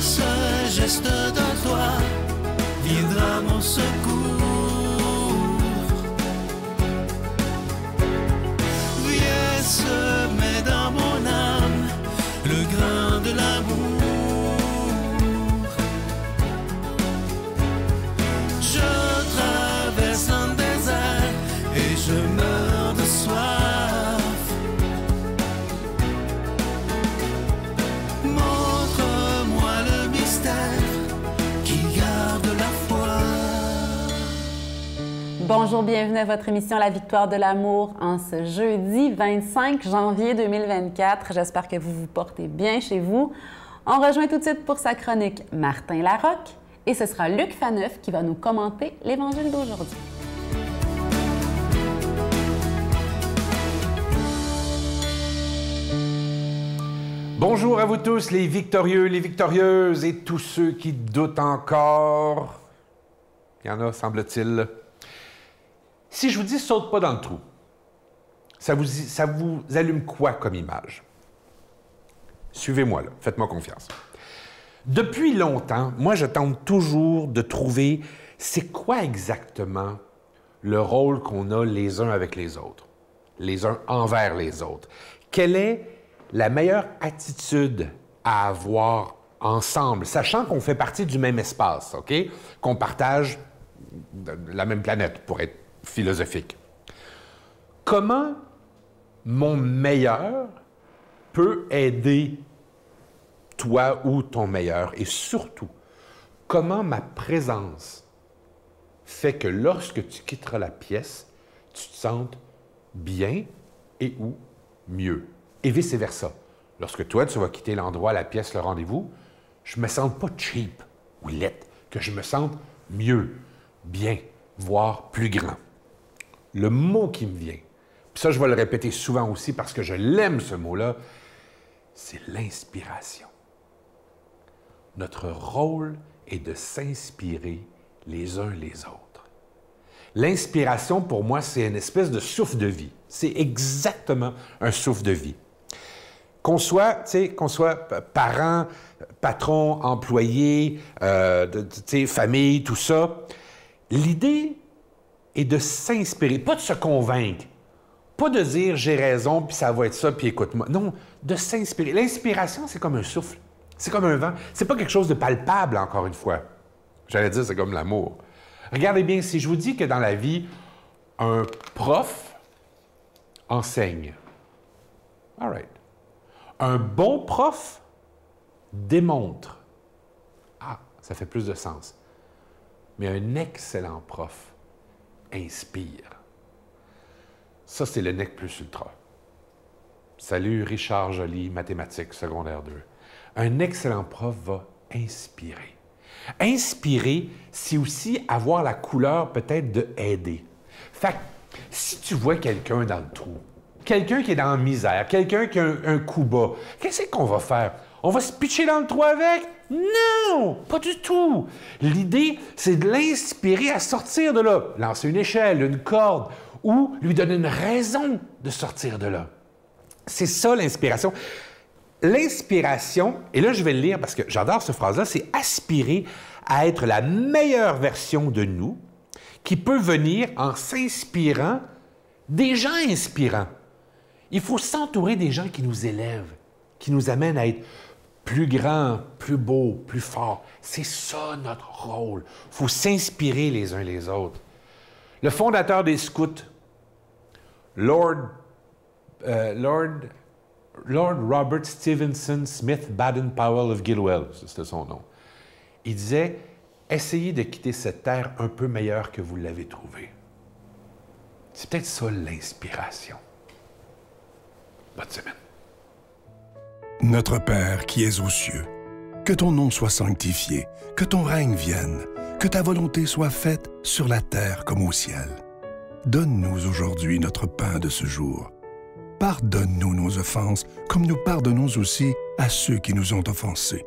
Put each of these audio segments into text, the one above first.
ce geste de toi viendra mon secours. Viens semer dans mon âme le grain de l'amour. Je traverse un désert et je meurs de soif. Montre-moi le mystère qui garde la foi. Bonjour, bienvenue à votre émission La Victoire de l'amour en ce jeudi 25 janvier 2024. J'espère que vous vous portez bien chez vous. On rejoint tout de suite pour sa chronique Martin Larocque et ce sera Luc Faneuf qui va nous commenter l'Évangile d'aujourd'hui. Bonjour à vous tous, les victorieux, les victorieuses et tous ceux qui doutent encore. Il y en a, semble-t-il. Si je vous dis « saute pas dans le trou », ça vous allume quoi comme image? Suivez-moi là, faites-moi confiance. Depuis longtemps, moi je tente toujours de trouver c'est quoi exactement le rôle qu'on a les uns avec les autres, les uns envers les autres. Quelle est la meilleure attitude à avoir ensemble, sachant qu'on fait partie du même espace, OK? Qu'on partage la même planète, pour être philosophique. Comment mon meilleur peut aider toi ou ton meilleur? Et surtout, comment ma présence fait que lorsque tu quitteras la pièce, tu te sentes bien et ou mieux? Et vice-versa. Lorsque toi, tu vas quitter l'endroit, la pièce, le rendez-vous, je me sens pas cheap ou laid, que je me sente mieux, bien, voire plus grand. Le mot qui me vient, puis ça, je vais le répéter souvent aussi parce que je l'aime, ce mot-là, c'est l'inspiration. Notre rôle est de s'inspirer les uns les autres. L'inspiration, pour moi, c'est une espèce de souffle de vie. C'est exactement un souffle de vie. Qu'on soit parent, patron, employé, famille, tout ça, l'idée est de s'inspirer, pas de se convaincre, pas de dire « j'ai raison, puis ça va être ça, puis écoute-moi ». Non, de s'inspirer. L'inspiration, c'est comme un souffle, c'est comme un vent. C'est pas quelque chose de palpable, encore une fois. J'allais dire, c'est comme l'amour. Regardez bien, si je vous dis que dans la vie, un prof enseigne, all right. Un bon prof démontre. Ah, ça fait plus de sens. Mais un excellent prof inspire. Ça, c'est le nec plus ultra. Salut, Richard Joly, mathématiques, secondaire 2. Un excellent prof va inspirer. Inspirer, c'est aussi avoir la couleur peut-être de aider. Fait que, si tu vois quelqu'un dans le trou, quelqu'un qui est dans la misère, quelqu'un qui a un coup bas, qu'est-ce qu'on va faire? On va se pitcher dans le trou avec? Non! Pas du tout! L'idée, c'est de l'inspirer à sortir de là. Lancer une échelle, une corde, ou lui donner une raison de sortir de là. C'est ça l'inspiration. L'inspiration, et là je vais le lire parce que j'adore cette phrase-là, c'est aspirer à être la meilleure version de nous qui peut venir en s'inspirant des gens inspirants. Il faut s'entourer des gens qui nous élèvent, qui nous amènent à être plus grands, plus beaux, plus forts. C'est ça notre rôle. Il faut s'inspirer les uns les autres. Le fondateur des scouts, Lord Robert Stevenson Smith Baden-Powell of Gilwell, c'était son nom. Il disait « Essayez de quitter cette terre un peu meilleure que vous l'avez trouvée. » C'est peut-être ça l'inspiration. Bonne semaine. Notre Père qui es aux cieux, que ton nom soit sanctifié, que ton règne vienne, que ta volonté soit faite sur la terre comme au ciel. Donne-nous aujourd'hui notre pain de ce jour. Pardonne-nous nos offenses, comme nous pardonnons aussi à ceux qui nous ont offensés.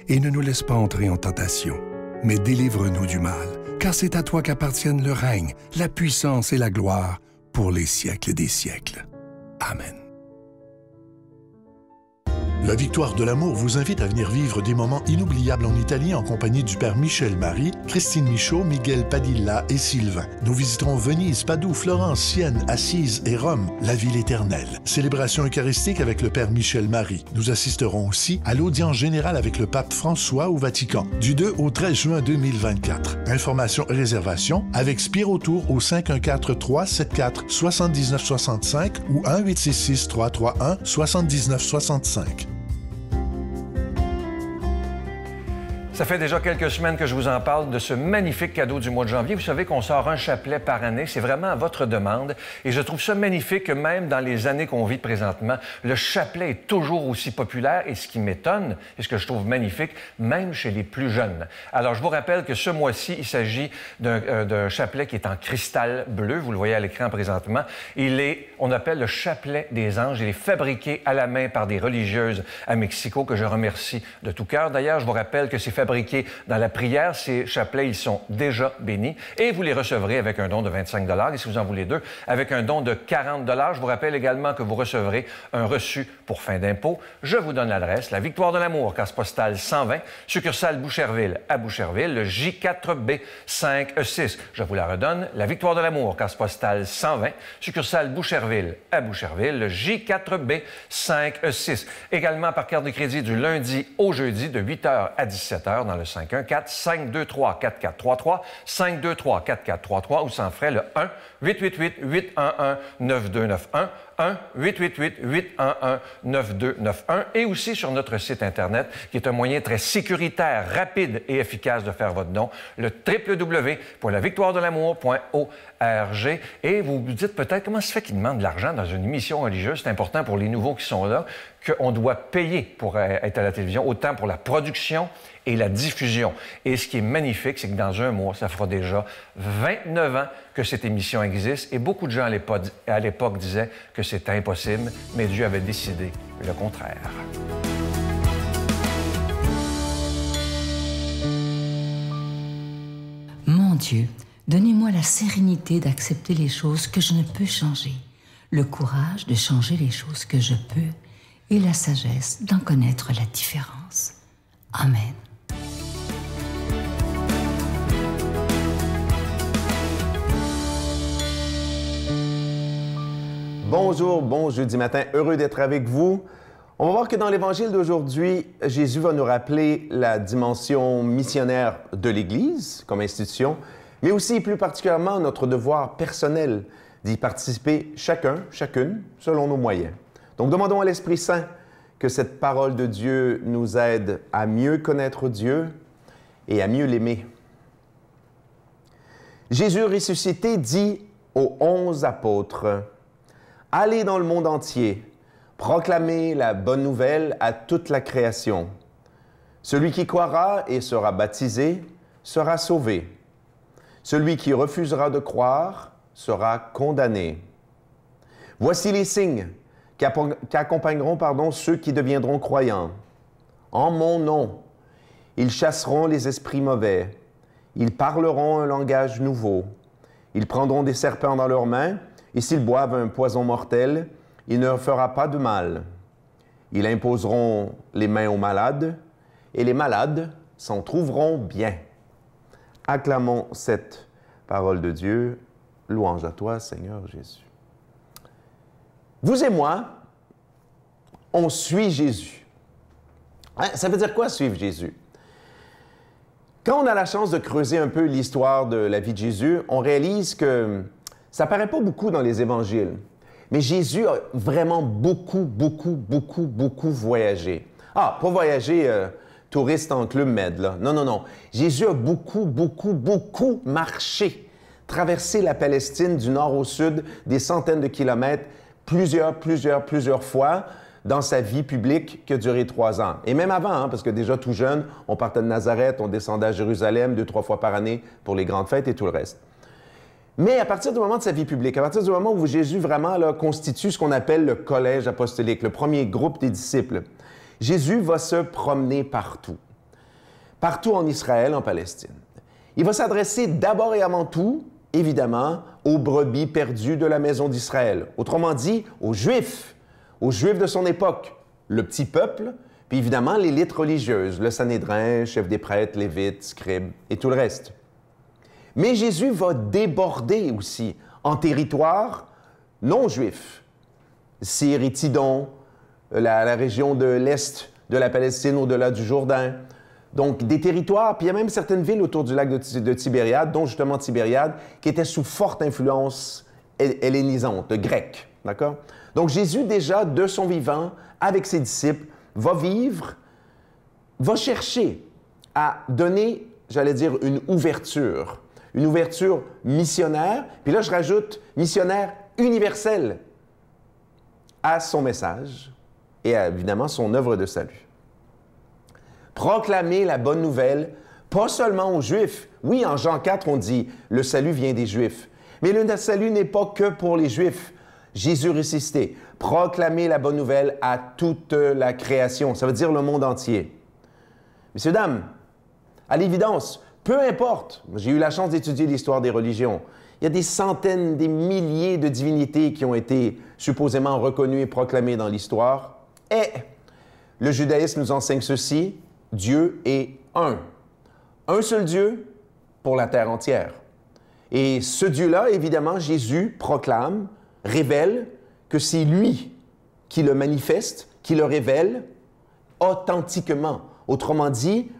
Et ne nous laisse pas entrer en tentation, mais délivre-nous du mal, car c'est à toi qu'appartiennent le règne, la puissance et la gloire pour les siècles des siècles. Amen. La Victoire de l'amour vous invite à venir vivre des moments inoubliables en Italie en compagnie du Père Michel Marie, Christine Michaud, Miguel Padilla et Sylvain. Nous visiterons Venise, Padoue, Florence, Sienne, Assise et Rome, la ville éternelle. Célébration eucharistique avec le Père Michel Marie. Nous assisterons aussi à l'audience générale avec le pape François au Vatican, du 2 au 13 juin 2024. Informations et réservations avec Spirotour au 514-374-7965 ou 1-866-331-7965. Ça fait déjà quelques semaines que je vous en parle de ce magnifique cadeau du mois de janvier. Vous savez qu'on sort un chapelet par année. C'est vraiment à votre demande. Et je trouve ça magnifique que même dans les années qu'on vit présentement, le chapelet est toujours aussi populaire. Et ce qui m'étonne, et ce que je trouve magnifique, même chez les plus jeunes. Alors, je vous rappelle que ce mois-ci, il s'agit d'un chapelet qui est en cristal bleu. Vous le voyez à l'écran présentement. On appelle le chapelet des anges. Il est fabriqué à la main par des religieuses à Mexico, que je remercie de tout cœur. D'ailleurs, je vous rappelle que c'est fabriqué dans la prière. Ces chapelets, ils sont déjà bénis et vous les recevrez avec un don de 25 $. Et si vous en voulez deux, avec un don de 40 $. Je vous rappelle également que vous recevrez un reçu pour fin d'impôt. Je vous donne l'adresse, la Victoire de l'amour, case postale 120, succursale Boucherville à Boucherville, le J4B 5E6. Je vous la redonne, la Victoire de l'amour, case postale 120, succursale Boucherville à Boucherville, le J4B 5E6. Également par carte de crédit du lundi au jeudi de 8h à 17h dans le 514-523-4433, 523-4433 ou sans frais le 1-888-811-9291, 1-888-811-9291 et aussi sur notre site Internet qui est un moyen très sécuritaire, rapide et efficace de faire votre don, le www.lavictoiredelamour.org. Et vous vous dites peut-être comment se fait qu'il demande de l'argent dans une émission religieuse. C'est important pour les nouveaux qui sont là qu'on doit payer pour être à la télévision, autant pour la production et la diffusion. Et ce qui est magnifique, c'est que dans un mois, ça fera déjà 29 ans que cette émission existe. Et beaucoup de gens à l'époque disaient que c'était impossible, mais Dieu avait décidé le contraire. Mon Dieu, donnez-moi la sérénité d'accepter les choses que je ne peux changer, le courage de changer les choses que je peux et la sagesse d'en connaître la différence. Amen. Bonjour, bon jeudi matin, heureux d'être avec vous. On va voir que dans l'Évangile d'aujourd'hui, Jésus va nous rappeler la dimension missionnaire de l'Église comme institution, mais aussi plus particulièrement notre devoir personnel d'y participer chacune, selon nos moyens. Donc demandons à l'Esprit Saint que cette parole de Dieu nous aide à mieux connaître Dieu et à mieux l'aimer. Jésus ressuscité dit aux 11 apôtres: « Allez dans le monde entier, proclamez la bonne nouvelle à toute la création. Celui qui croira et sera baptisé sera sauvé. Celui qui refusera de croire sera condamné. Voici les signes qu'accompagneront ceux qui deviendront croyants. En mon nom, ils chasseront les esprits mauvais. Ils parleront un langage nouveau. Ils prendront des serpents dans leurs mains, et s'ils boivent un poison mortel, il ne leur fera pas de mal. Ils imposeront les mains aux malades, et les malades s'en trouveront bien. » Acclamons cette parole de Dieu. Louange à toi, Seigneur Jésus. Vous et moi, on suit Jésus. Hein? Ça veut dire quoi, suivre Jésus? Quand on a la chance de creuser un peu l'histoire de la vie de Jésus, on réalise que ça ne paraît pas beaucoup dans les évangiles. Mais Jésus a vraiment beaucoup voyagé. Ah, pas voyagé touriste en Club Med, là. Non. Jésus a beaucoup marché, traversé la Palestine du nord au sud, des centaines de kilomètres, plusieurs fois dans sa vie publique qui a duré 3 ans. Et même avant, parce que déjà tout jeune, on partait de Nazareth, on descendait à Jérusalem 2-3 fois par année pour les grandes fêtes et tout le reste. Mais à partir du moment de sa vie publique, à partir du moment où Jésus vraiment là, constitue ce qu'on appelle le collège apostolique, le premier groupe des disciples, Jésus va se promener partout en Israël, en Palestine. Il va s'adresser d'abord et avant tout, évidemment, aux brebis perdues de la maison d'Israël. Autrement dit, aux Juifs de son époque, le petit peuple, puis évidemment l'élite religieuse, le Sanhédrin, chef des prêtres, lévites, scribes et tout le reste. Mais Jésus va déborder aussi en territoire non juif. Syrie, Tidon, la région de l'Est de la Palestine au-delà du Jourdain. Donc des territoires, puis il y a même certaines villes autour du lac de Tibériade, dont justement Tibériade, qui étaient sous forte influence hellénisante, grecque. D'accord? Donc Jésus, déjà, de son vivant, avec ses disciples, va vivre, va chercher à donner, j'allais dire, une ouverture missionnaire, puis là je rajoute missionnaire universel à son message et à, évidemment, son œuvre de salut. Proclamer la bonne nouvelle, pas seulement aux Juifs. Oui, en Jean 4, on dit « le salut vient des Juifs ». Mais le salut n'est pas que pour les Juifs. Jésus ressuscité. Proclamer la bonne nouvelle à toute la création. Ça veut dire le monde entier. Messieurs, dames, à l'évidence, peu importe, j'ai eu la chance d'étudier l'histoire des religions. Il y a des centaines, des milliers de divinités qui ont été supposément reconnues et proclamées dans l'histoire. Et le judaïsme nous enseigne ceci, Dieu est un. Un seul Dieu pour la terre entière. Et ce Dieu-là, évidemment, Jésus proclame, révèle que c'est lui qui le manifeste, qui le révèle authentiquement. Autrement dit,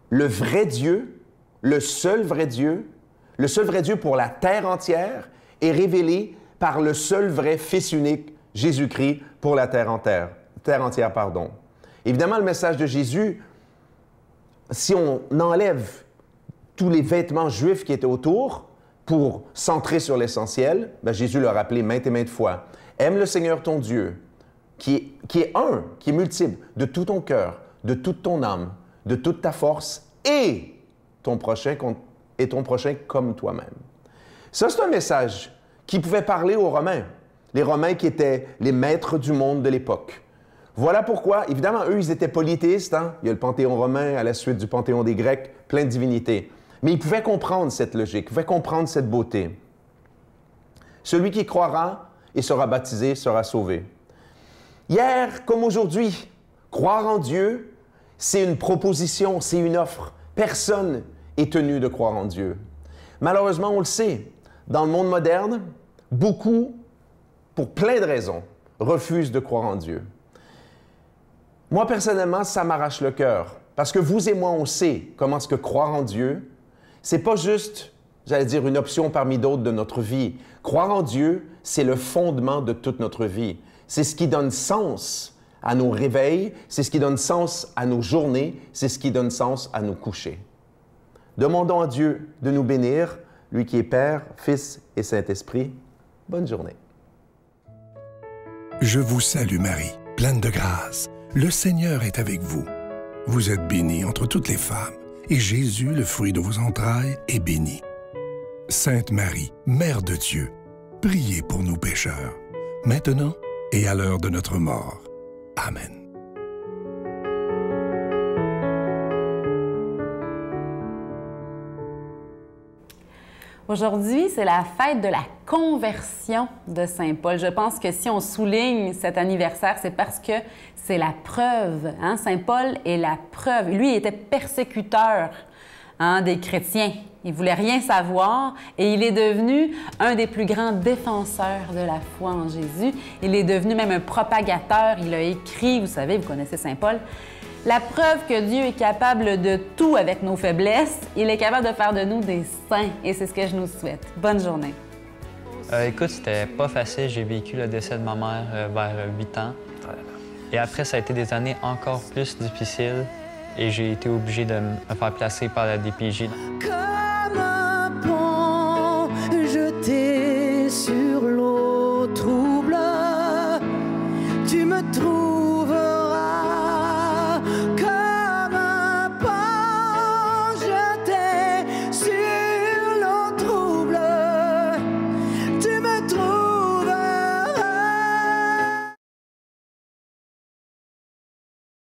le vrai Dieu, le seul vrai Dieu pour la terre entière est révélé par le seul vrai Fils unique, Jésus-Christ, pour la terre entière. Évidemment, le message de Jésus, si on enlève tous les vêtements juifs qui étaient autour pour centrer sur l'essentiel, Jésus l'a rappelé maintes et maintes fois. Aime le Seigneur ton Dieu, qui est un, qui est multiple, de tout ton cœur, de toute ton âme, de toute ta force et ton prochain comme toi-même. Ça, c'est un message qui pouvait parler aux Romains, les Romains qui étaient les maîtres du monde de l'époque. Voilà pourquoi, évidemment, eux, ils étaient polythéistes. Hein? Il y a le panthéon romain à la suite du panthéon des Grecs, plein de divinités. Mais ils pouvaient comprendre cette logique, ils pouvaient comprendre cette beauté. Celui qui croira et sera baptisé sera sauvé. Hier comme aujourd'hui, croire en Dieu, c'est une proposition, c'est une offre. Personne est tenu de croire en Dieu. Malheureusement, on le sait, dans le monde moderne, beaucoup, pour plein de raisons, refusent de croire en Dieu. Moi, personnellement, ça m'arrache le cœur. Parce que vous et moi, on sait comment est-ce que croire en Dieu, c'est pas juste, j'allais dire, une option parmi d'autres de notre vie. Croire en Dieu, c'est le fondement de toute notre vie. C'est ce qui donne sens à nos réveils, c'est ce qui donne sens à nos journées, c'est ce qui donne sens à nos couchers. Demandons à Dieu de nous bénir, lui qui est Père, Fils et Saint-Esprit. Bonne journée. Je vous salue Marie, pleine de grâce. Le Seigneur est avec vous. Vous êtes bénie entre toutes les femmes, et Jésus, le fruit de vos entrailles, est béni. Sainte Marie, Mère de Dieu, priez pour nous pécheurs, maintenant et à l'heure de notre mort. Amen. Aujourd'hui, c'est la fête de la conversion de Saint Paul. Je pense que si on souligne cet anniversaire, c'est parce que c'est la preuve. Hein? Saint Paul est la preuve. Lui, il était persécuteur des chrétiens. Il ne voulait rien savoir et il est devenu un des plus grands défenseurs de la foi en Jésus. Il est devenu même un propagateur. Il a écrit, vous savez, vous connaissez Saint Paul, la preuve que Dieu est capable de tout avec nos faiblesses. Il est capable de faire de nous des saints et c'est ce que je nous souhaite. Bonne journée. Écoute, c'était pas facile. J'ai vécu le décès de ma mère vers 8 ans. Et après, ça a été des années encore plus difficiles et j'ai été obligé de me faire placer par la DPJ.